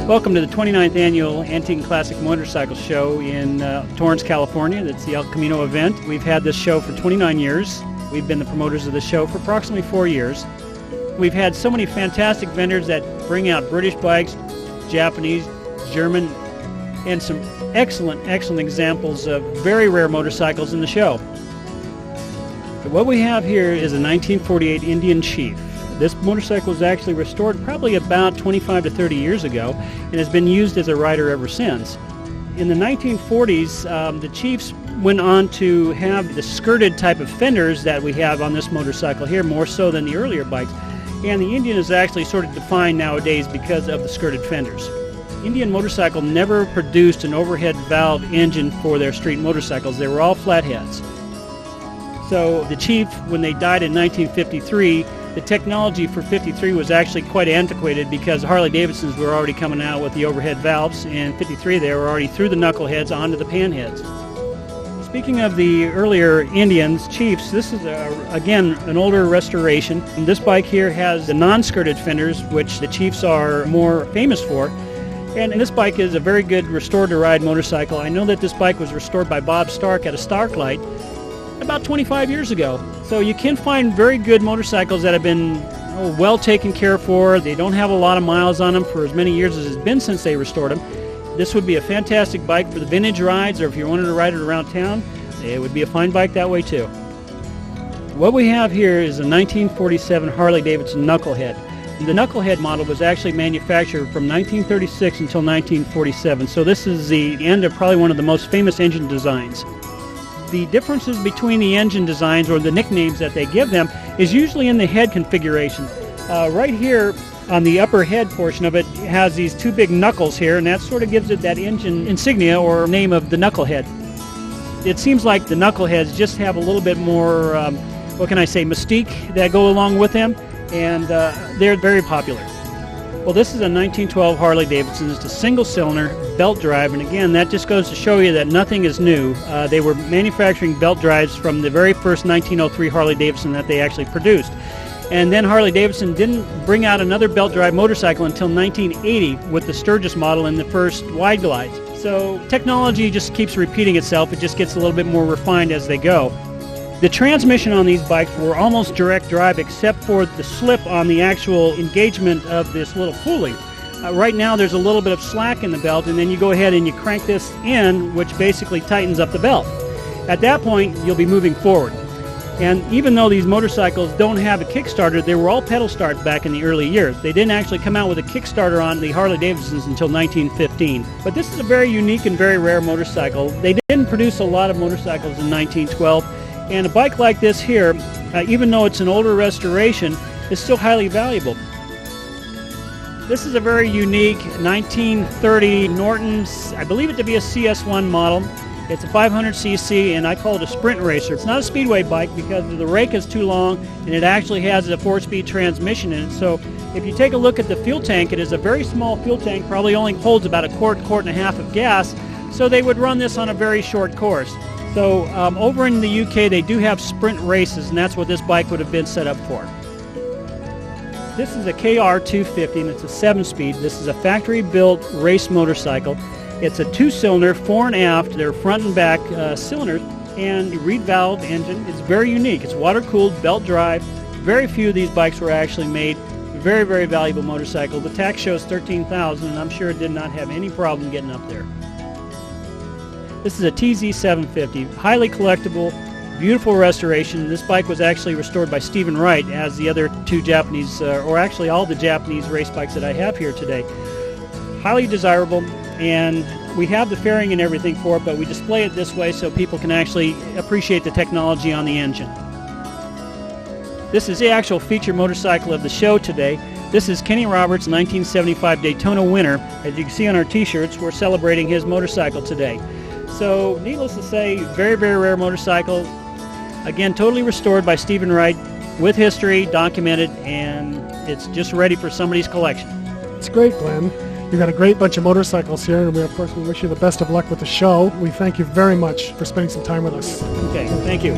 Welcome to the 29th Annual Antique and Classic Motorcycle Show in Torrance, California. That's the El Camino event. We've had this show for 29 years. We've been the promoters of the show for approximately 4 years. We've had so many fantastic vendors that bring out British bikes, Japanese, German, and some excellent examples of very rare motorcycles in the show. But what we have here is a 1948 Indian Chief. This motorcycle was actually restored probably about 25 to 30 years ago and has been used as a rider ever since. In the 1940s, the Chiefs went on to have the skirted type of fenders that we have on this motorcycle here, more so than the earlier bikes. And the Indian is actually sort of defined nowadays because of the skirted fenders. Indian motorcycle never produced an overhead valve engine for their street motorcycles. They were all flatheads. So the Chief, when they died in 1953, the technology for 53 was actually quite antiquated because Harley-Davidsons were already coming out with the overhead valves, and 53 they were already through the knuckleheads onto the panheads. Speaking of the earlier Indians, Chiefs, this is again an older restoration. And this bike here has the non-skirted fenders, which the Chiefs are more famous for. And this bike is a very good restored-to-ride motorcycle. I know that this bike was restored by Bob Stark at a Starklight about 25 years ago. So you can find very good motorcycles that have been well taken care for. They don't have a lot of miles on them for as many years as it's been since they restored them. This would be a fantastic bike for the vintage rides, or if you wanted to ride it around town, it would be a fine bike that way too. What we have here is a 1947 Harley-Davidson Knucklehead. The Knucklehead model was actually manufactured from 1936 until 1947, so this is the end of probably one of the most famous engine designs. The differences between the engine designs, or the nicknames that they give them, is usually in the head configuration. Right here on the upper head portion of it has these two big knuckles here, and that sort of gives it that engine insignia or name of the Knucklehead. It seems like the Knuckleheads just have a little bit more, mystique that go along with them, and they're very popular. Well, this is a 1912 Harley-Davidson. It's a single-cylinder belt drive, and again, that just goes to show you that nothing is new. They were manufacturing belt drives from the very first 1903 Harley-Davidson that they actually produced. And then Harley-Davidson didn't bring out another belt drive motorcycle until 1980 with the Sturgis model and the first wide glides. So technology just keeps repeating itself. It just gets a little bit more refined as they go. The transmission on these bikes were almost direct drive except for the slip on the actual engagement of this little pulley. Right now there's a little bit of slack in the belt, and then you go ahead and you crank this in, which basically tightens up the belt. At that point you'll be moving forward. And even though these motorcycles don't have a Kickstarter, they were all pedal start back in the early years. They didn't actually come out with a Kickstarter on the Harley-Davidsons until 1915. But this is a very unique and very rare motorcycle. They didn't produce a lot of motorcycles in 1912. And a bike like this here, even though it's an older restoration, is still highly valuable. This is a very unique 1930 Norton, I believe it to be a CS1 model. It's a 500cc, and I call it a sprint racer. It's not a speedway bike because the rake is too long, and it actually has a 4-speed transmission in it. So if you take a look at the fuel tank, it is a very small fuel tank, probably only holds about a quart and a half of gas. So they would run this on a very short course. So over in the UK, they do have sprint races, and that's what this bike would have been set up for. This is a KR250, and it's a 7-speed. This is a factory-built race motorcycle. It's a 2-cylinder, fore and aft. They're front and back cylinders, and a reed valve engine. It's very unique. It's water-cooled, belt drive. Very few of these bikes were actually made. Very, very valuable motorcycle. The tax shows $13,000, and I'm sure it did not have any problem getting up there. This is a TZ750, highly collectible, beautiful restoration. This bike was actually restored by Stephen Wright, as the other two Japanese, or actually all the Japanese race bikes that I have here today. Highly desirable, and we have the fairing and everything for it, but we display it this way so people can actually appreciate the technology on the engine. This is the actual feature motorcycle of the show today. This is Kenny Roberts' 1975 Daytona winner. As you can see on our t-shirts, we're celebrating his motorcycle today. So, needless to say, very, very rare motorcycle. Again, totally restored by Stephen Wright, with history, documented, and it's just ready for somebody's collection. It's great, Glenn. You've got a great bunch of motorcycles here, and we wish you the best of luck with the show. We thank you very much for spending some time with us. Okay, thank you.